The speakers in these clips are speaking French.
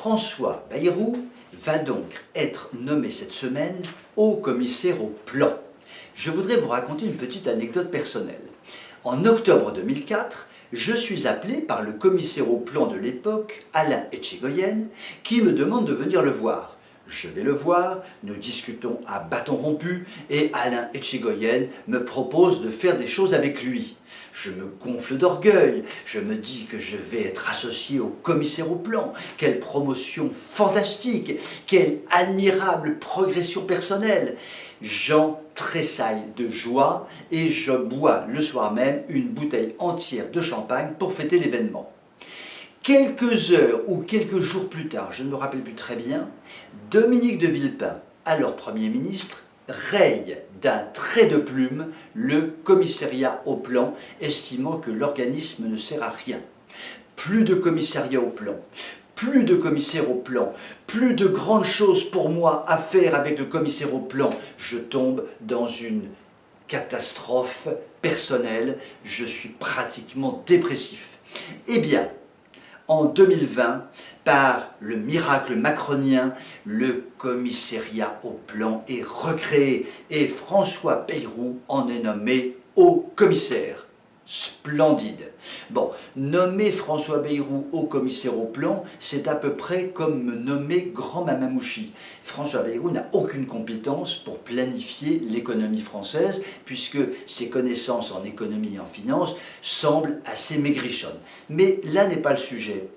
François Bayrou va donc être nommé cette semaine haut commissaire au plan. Je voudrais vous raconter une petite anecdote personnelle. En octobre 2004, je suis appelé par le commissaire au plan de l'époque, Alain Etchegoyen, qui me demande de venir le voir. Je vais le voir, nous discutons à bâton rompu et Alain Etchegoyen me propose de faire des choses avec lui. Je me gonfle d'orgueil, je me dis que je vais être associé au commissaire au plan. Quelle promotion fantastique, quelle admirable progression personnelle. J'en tressaille de joie et je bois le soir même une bouteille entière de champagne pour fêter l'événement. Quelques heures ou quelques jours plus tard, je ne me rappelle plus très bien, Dominique de Villepin, alors Premier ministre, raye d'un trait de plume le commissariat au plan, estimant que l'organisme ne sert à rien. Plus de commissariat au plan, plus de commissaire au plan, plus de grandes choses pour moi à faire avec le commissaire au plan. Je tombe dans une catastrophe personnelle, je suis pratiquement dépressif. Eh bien, en 2020, par le miracle macronien, le commissariat au plan est recréé et François Bayrou en est nommé haut commissaire. Splendide. Bon, nommer François Bayrou haut commissaire au plan, c'est à peu près comme me nommer grand mamamouchi. François Bayrou n'a aucune compétence pour planifier l'économie française, puisque ses connaissances en économie et en finance semblent assez maigrichonnes. Mais là n'est pas le sujet.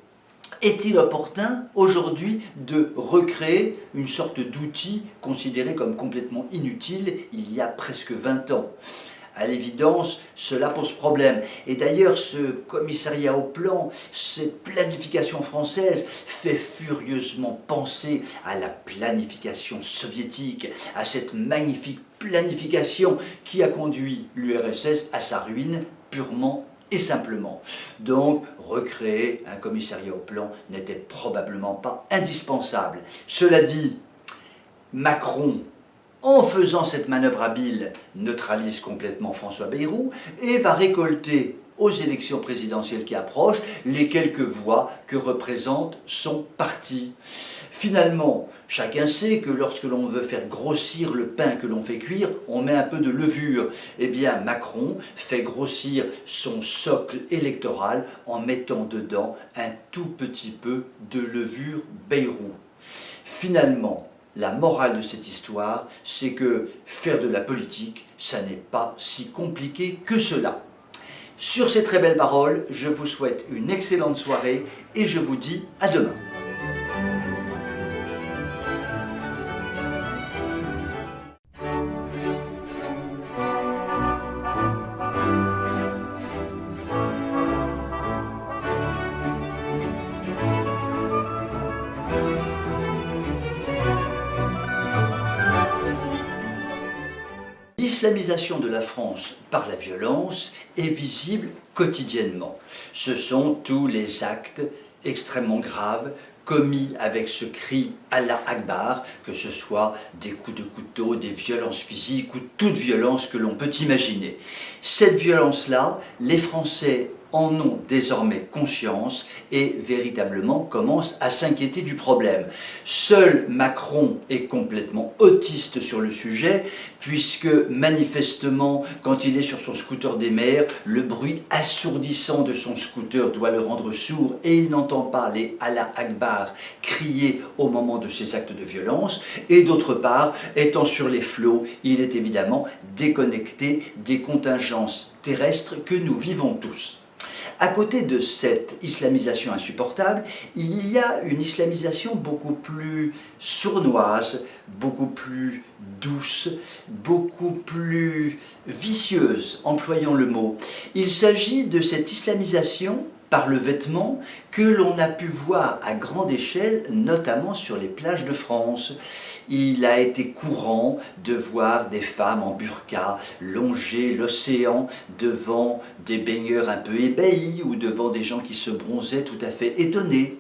Est-il opportun aujourd'hui de recréer une sorte d'outil considéré comme complètement inutile il y a presque 20 ans ? À l'évidence, cela pose problème. Et d'ailleurs, ce commissariat au plan, cette planification française fait furieusement penser à la planification soviétique, à cette magnifique planification qui a conduit l'URSS à sa ruine purement et simplement. Donc, recréer un commissariat au plan n'était probablement pas indispensable. Cela dit, Macron, en faisant cette manœuvre habile, neutralise complètement François Bayrou et va récolter aux élections présidentielles qui approchent les quelques voix que représente son parti. Finalement, chacun sait que lorsque l'on veut faire grossir le pain que l'on fait cuire, on met un peu de levure. Eh bien, Macron fait grossir son socle électoral en mettant dedans un tout petit peu de levure Bayrou. Finalement, la morale de cette histoire, c'est que faire de la politique, ça n'est pas si compliqué que cela. Sur ces très belles paroles, je vous souhaite une excellente soirée et je vous dis à demain. L'islamisation de la France par la violence est visible quotidiennement. Ce sont tous les actes extrêmement graves commis avec ce cri Allah Akbar, que ce soit des coups de couteau, des violences physiques ou toute violence que l'on peut imaginer. Cette violence-là, les Français en ont désormais conscience et véritablement commencent à s'inquiéter du problème. Seul Macron est complètement autiste sur le sujet, puisque manifestement, quand il est sur son scooter des mers, le bruit assourdissant de son scooter doit le rendre sourd et il n'entend pas les Allah Akbar crier au moment de ces actes de violence. Et d'autre part, étant sur les flots, il est évidemment déconnecté des contingences terrestres que nous vivons tous. À côté de cette islamisation insupportable, il y a une islamisation beaucoup plus sournoise, beaucoup plus douce, beaucoup plus vicieuse, employons le mot. Il s'agit de cette islamisation par le vêtement que l'on a pu voir à grande échelle, notamment sur les plages de France. Il a été courant de voir des femmes en burqa longer l'océan devant des baigneurs un peu ébahis ou devant des gens qui se bronzaient tout à fait étonnés.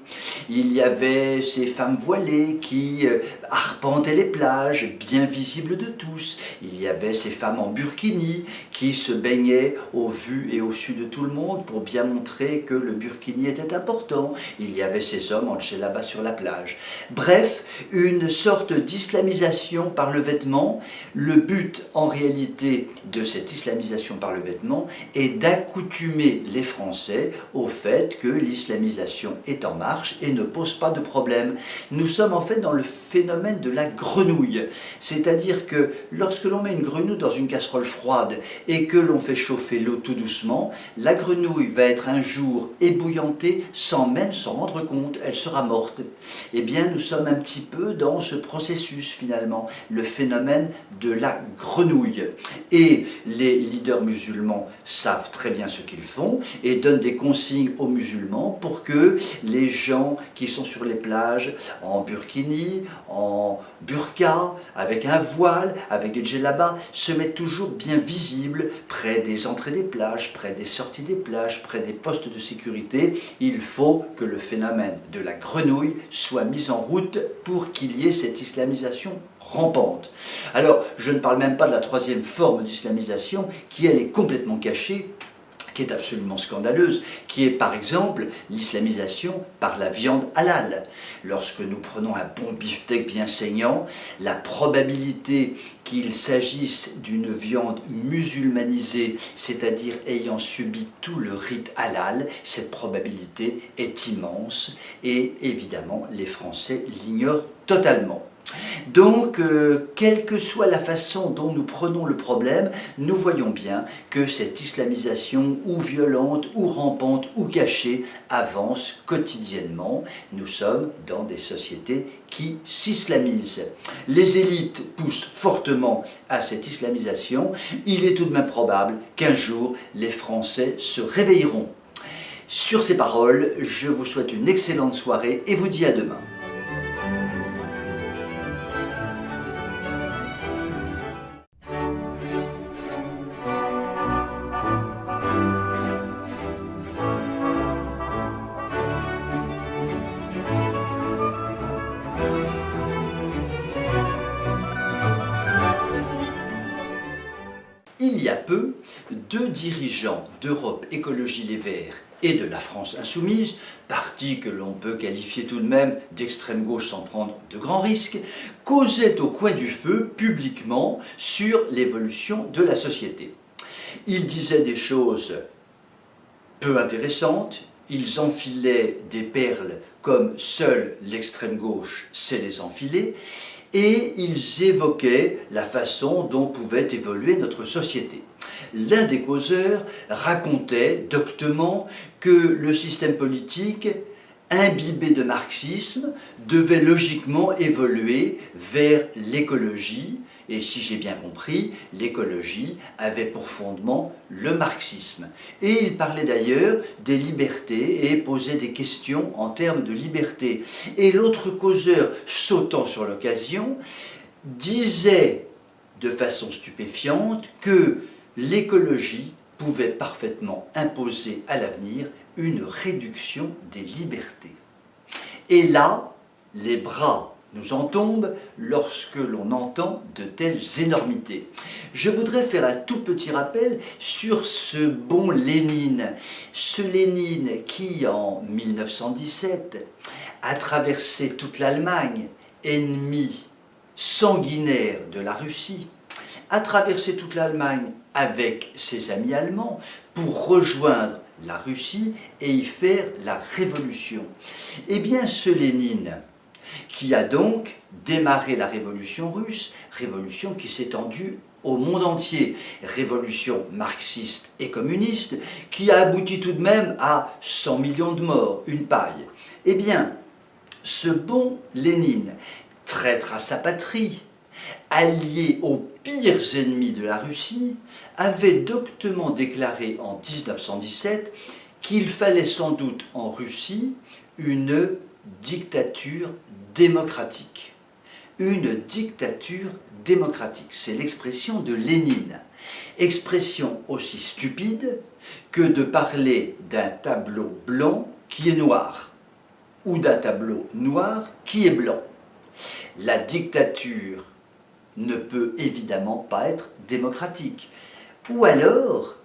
il y avait ces femmes voilées qui arpentaient les plages, bien visibles de tous. Il y avait ces femmes en burkini qui se baignaient au vu et au su de tout le monde pour bien montrer que le burkini était important. Il y avait ces hommes en djellaba sur la plage. Bref, une sorte d'islamisation par le vêtement. Le but en réalité de cette islamisation par le vêtement est d'accoutumer les Français au fait que l'islamisation est en marche et ne pose pas de problème. Nous sommes en fait dans le phénomène de la grenouille, c'est-à-dire que lorsque l'on met une grenouille dans une casserole froide et que l'on fait chauffer l'eau tout doucement, la grenouille va être un jour ébouillantée sans même s'en rendre compte, elle sera morte. Eh bien, nous sommes un petit peu dans ce processus finalement, le phénomène de la grenouille. Et les leaders musulmans savent très bien ce qu'ils font et donnent des consignes aux musulmans pour que les gens qui sont sur les plages en burkini, en burqa, avec un voile, avec des djellabas, se mettent toujours bien visibles près des entrées des plages, près des sorties des plages, près des postes de sécurité. Il faut que le phénomène de la grenouille soit mis en route pour qu'il y ait cette islamisation rampante. Alors, je ne parle même pas de la troisième forme d'islamisation qui, elle, est complètement cachée, qui est absolument scandaleuse, qui est par exemple l'islamisation par la viande halal. Lorsque nous prenons un bon beefsteak bien saignant, la probabilité qu'il s'agisse d'une viande musulmanisée, c'est-à-dire ayant subi tout le rite halal, cette probabilité est immense et évidemment les Français l'ignorent totalement. Donc, quelle que soit la façon dont nous prenons le problème, nous voyons bien que cette islamisation, ou violente, ou rampante, ou cachée, avance quotidiennement. Nous sommes dans des sociétés qui s'islamisent. Les élites poussent fortement à cette islamisation. Il est tout de même probable qu'un jour, les Français se réveilleront. Sur ces paroles, je vous souhaite une excellente soirée et vous dis à demain. Il y a peu, deux dirigeants d'Europe Écologie Les Verts et de la France Insoumise, parti que l'on peut qualifier tout de même d'extrême gauche sans prendre de grands risques, causaient au coin du feu publiquement sur l'évolution de la société. Ils disaient des choses peu intéressantes, ils enfilaient des perles comme seule l'extrême gauche sait les enfiler, et ils évoquaient la façon dont pouvait évoluer notre société. L'un des causeurs racontait doctement que le système politique, imbibé de marxisme, devait logiquement évoluer vers l'écologie, et si j'ai bien compris, l'écologie avait pour fondement le marxisme. Et il parlait d'ailleurs des libertés et posait des questions en termes de liberté. Et l'autre causeur, sautant sur l'occasion, disait de façon stupéfiante que l'écologie pouvait parfaitement imposer à l'avenir une réduction des libertés. Et là, les bras nous en tombent lorsque l'on entend de telles énormités. Je voudrais faire un tout petit rappel sur ce bon Lénine. Ce Lénine qui, en 1917, a traversé toute l'Allemagne, ennemi sanguinaire de la Russie, a traversé toute l'Allemagne avec ses amis allemands pour rejoindre la Russie et y faire la révolution. Eh bien, ce Lénine, qui a donc démarré la révolution russe, révolution qui s'est étendue au monde entier, révolution marxiste et communiste, qui a abouti tout de même à 100 millions de morts, une paille. Eh bien, ce bon Lénine, traître à sa patrie, allié aux pires ennemis de la Russie, avait doctement déclaré en 1917 qu'il fallait sans doute en Russie une dictature démocratique. Une dictature démocratique, c'est l'expression de Lénine. Expression aussi stupide que de parler d'un tableau blanc qui est noir. ou d'un tableau noir qui est blanc. La dictature ne peut évidemment pas être démocratique. Ou alors,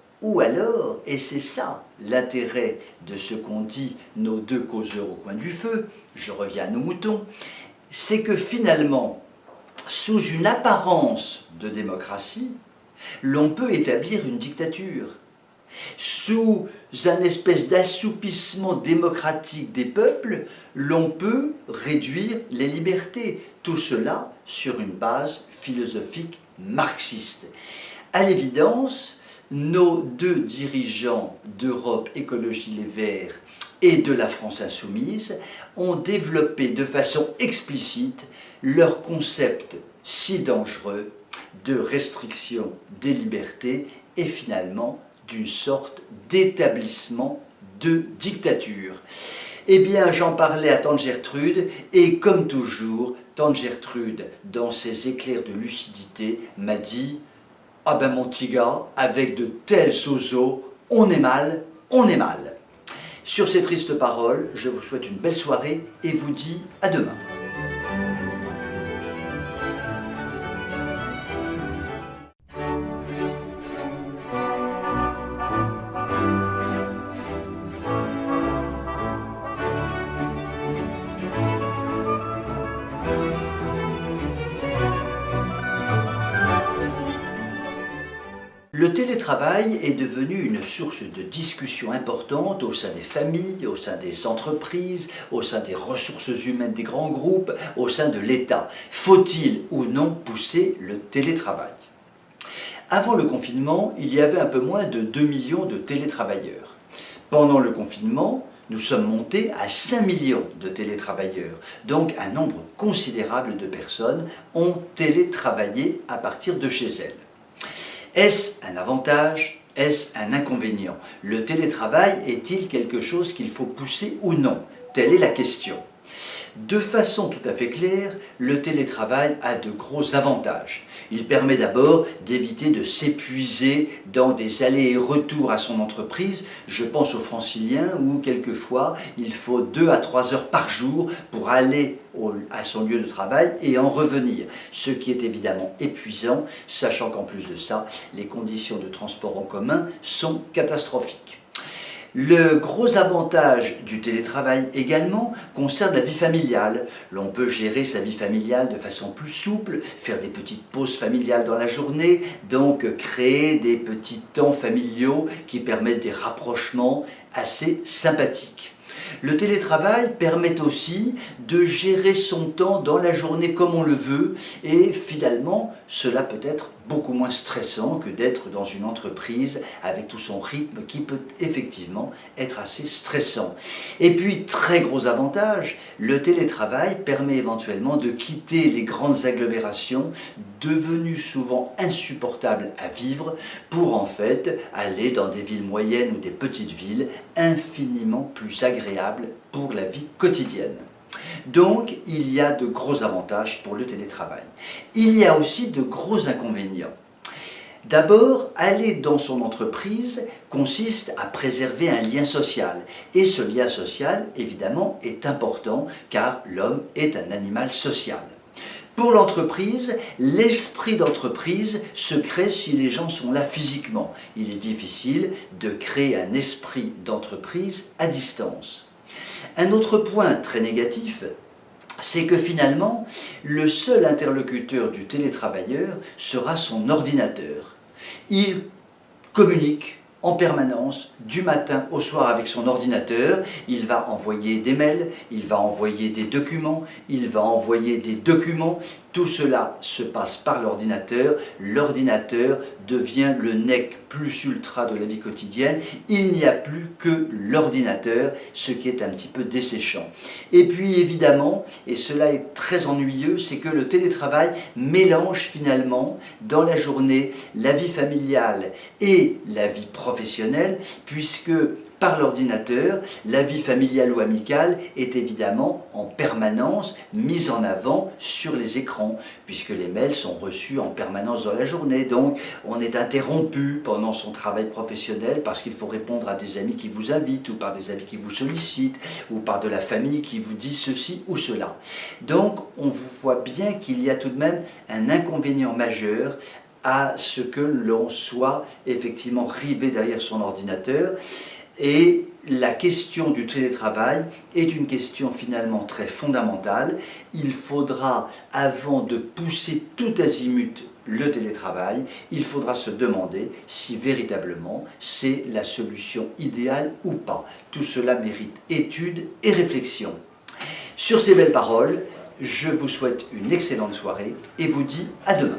et c'est ça l'intérêt de ce qu'ont dit nos deux causeurs au coin du feu, je reviens à nos moutons, c'est que finalement, sous une apparence de démocratie, l'on peut établir une dictature. Sous un espèce d'assoupissement démocratique des peuples, l'on peut réduire les libertés. Tout cela sur une base philosophique marxiste. À l'évidence, nos deux dirigeants d'Europe Écologie Les Verts et de la France Insoumise ont développé de façon explicite leur concept si dangereux de restriction des libertés et finalement d'une sorte d'établissement de dictature. Eh bien, j'en parlais à tante Gertrude, et comme toujours, tante Gertrude, dans ses éclairs de lucidité, m'a dit « Ah ben mon petit gars, avec de tels sozos, on est mal, on est mal ». Sur ces tristes paroles, je vous souhaite une belle soirée et vous dis à demain. Le télétravail est devenu une source de discussion importante au sein des familles, au sein des entreprises, au sein des ressources humaines des grands groupes, au sein de l'État. Faut-il ou non pousser le télétravail ? Avant le confinement, il y avait un peu moins de 2 millions de télétravailleurs. Pendant le confinement, nous sommes montés à 5 millions de télétravailleurs. Donc un nombre considérable de personnes ont télétravaillé à partir de chez elles. Est-ce un avantage? Est-ce un inconvénient? Le télétravail est-il quelque chose qu'il faut pousser ou non? Telle est la question. De façon tout à fait claire, le télétravail a de gros avantages. Il permet d'abord d'éviter de s'épuiser dans des allers et retours à son entreprise. Je pense aux franciliens où quelquefois il faut 2 à 3 heures par jour pour aller à son lieu de travail et en revenir. Ce qui est évidemment épuisant, sachant qu'en plus de ça, les conditions de transport en commun sont catastrophiques. Le gros avantage du télétravail également concerne la vie familiale. L'on peut gérer sa vie familiale de façon plus souple, faire des petites pauses familiales dans la journée, donc créer des petits temps familiaux qui permettent des rapprochements assez sympathiques. Le télétravail permet aussi de gérer son temps dans la journée comme on le veut et finalement cela peut être beaucoup moins stressant que d'être dans une entreprise avec tout son rythme qui peut effectivement être assez stressant. Et puis, très gros avantage, le télétravail permet éventuellement de quitter les grandes agglomérations devenues souvent insupportables à vivre pour en fait aller dans des villes moyennes ou des petites villes infiniment plus agréables pour la vie quotidienne. Donc, il y a de gros avantages pour le télétravail. Il y a aussi de gros inconvénients. D'abord, aller dans son entreprise consiste à préserver un lien social. Et ce lien social, évidemment, est important car l'homme est un animal social. Pour l'entreprise, l'esprit d'entreprise se crée si les gens sont là physiquement. Il est difficile de créer un esprit d'entreprise à distance. Un autre point très négatif, c'est que finalement, le seul interlocuteur du télétravailleur sera son ordinateur. Il communique en permanence, du matin au soir avec son ordinateur, il va envoyer des mails, il va envoyer des documents, tout cela se passe par l'ordinateur devient le nec plus ultra de la vie quotidienne, il n'y a plus que l'ordinateur, ce qui est un petit peu desséchant. Et puis évidemment, et cela est très ennuyeux, c'est que le télétravail mélange finalement dans la journée la vie familiale et la vie professionnelle, puisque par l'ordinateur, la vie familiale ou amicale est évidemment en permanence mise en avant sur les écrans, puisque les mails sont reçus en permanence dans la journée. Donc on est interrompu pendant son travail professionnel parce qu'il faut répondre à des amis qui vous invitent, ou par des amis qui vous sollicitent, ou par de la famille qui vous dit ceci ou cela. Donc on voit bien qu'il y a tout de même un inconvénient majeur à ce que l'on soit effectivement rivé derrière son ordinateur. Et la question du télétravail est une question finalement très fondamentale. Il faudra, avant de pousser tout azimut le télétravail, il faudra se demander si véritablement c'est la solution idéale ou pas. Tout cela mérite étude et réflexion. Sur ces belles paroles, je vous souhaite une excellente soirée et vous dis à demain.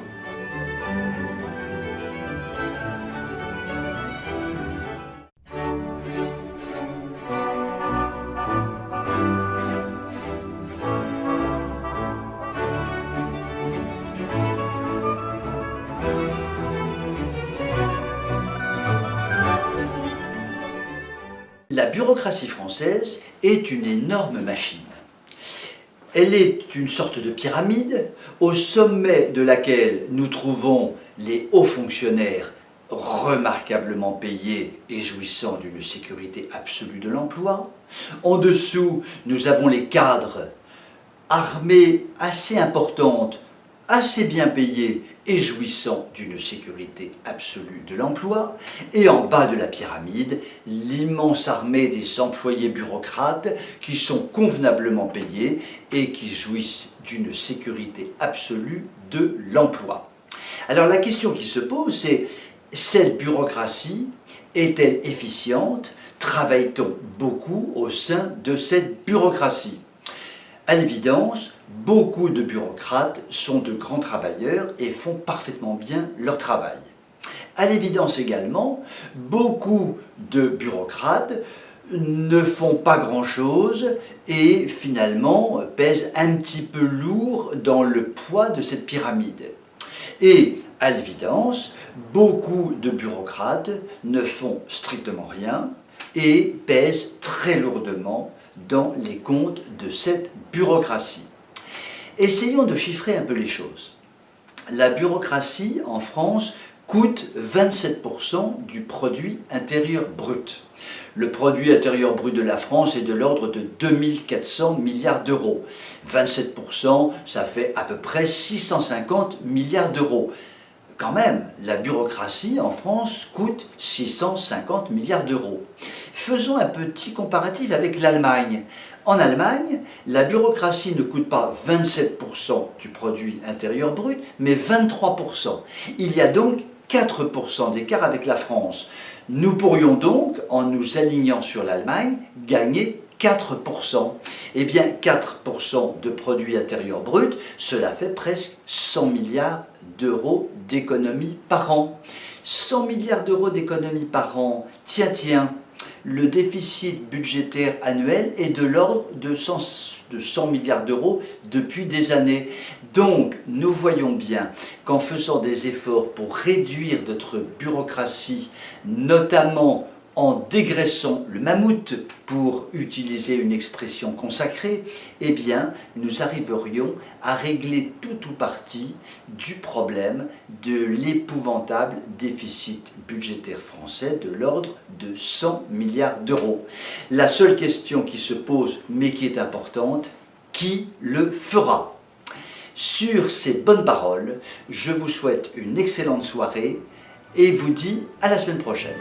La bureaucratie française est une énorme machine. Elle est une sorte de pyramide au sommet de laquelle nous trouvons les hauts fonctionnaires remarquablement payés et jouissant d'une sécurité absolue de l'emploi. En dessous, nous avons les cadres armés assez importantes, assez bien payés et jouissant d'une sécurité absolue de l'emploi, et en bas de la pyramide, l'immense armée des employés bureaucrates qui sont convenablement payés et qui jouissent d'une sécurité absolue de l'emploi. Alors la question qui se pose, c'est: cette bureaucratie est-elle efficiente? Travaille-t-on beaucoup au sein de cette bureaucratie? À l'évidence, beaucoup de bureaucrates sont de grands travailleurs et font parfaitement bien leur travail. À l'évidence également, beaucoup de bureaucrates ne font pas grand-chose et finalement pèsent un petit peu lourd dans le poids de cette pyramide. Et à l'évidence, beaucoup de bureaucrates ne font strictement rien et pèsent très lourdement dans les comptes de cette bureaucratie. Essayons de chiffrer un peu les choses. La bureaucratie en France coûte 27% du produit intérieur brut. Le produit intérieur brut de la France est de l'ordre de 2400 milliards d'euros. 27%, ça fait à peu près 650 milliards d'euros. Quand même, la bureaucratie en France coûte 650 milliards d'euros. Faisons un petit comparatif avec l'Allemagne. En Allemagne, la bureaucratie ne coûte pas 27% du produit intérieur brut, mais 23%. Il y a donc 4% d'écart avec la France. Nous pourrions donc, en nous alignant sur l'Allemagne, gagner 4%. Eh bien, 4% de produit intérieur brut, cela fait presque 100 milliards d'euros d'économie par an. 100 milliards d'euros d'économie par an, tiens, le déficit budgétaire annuel est de l'ordre de 100 milliards d'euros depuis des années. Donc, nous voyons bien qu'en faisant des efforts pour réduire notre bureaucratie, notamment en dégraissant le mammouth, pour utiliser une expression consacrée, eh bien, nous arriverions à régler tout ou partie du problème de l'épouvantable déficit budgétaire français de l'ordre de 100 milliards d'euros. La seule question qui se pose, mais qui est importante, qui le fera? Sur ces bonnes paroles, je vous souhaite une excellente soirée et vous dis à la semaine prochaine.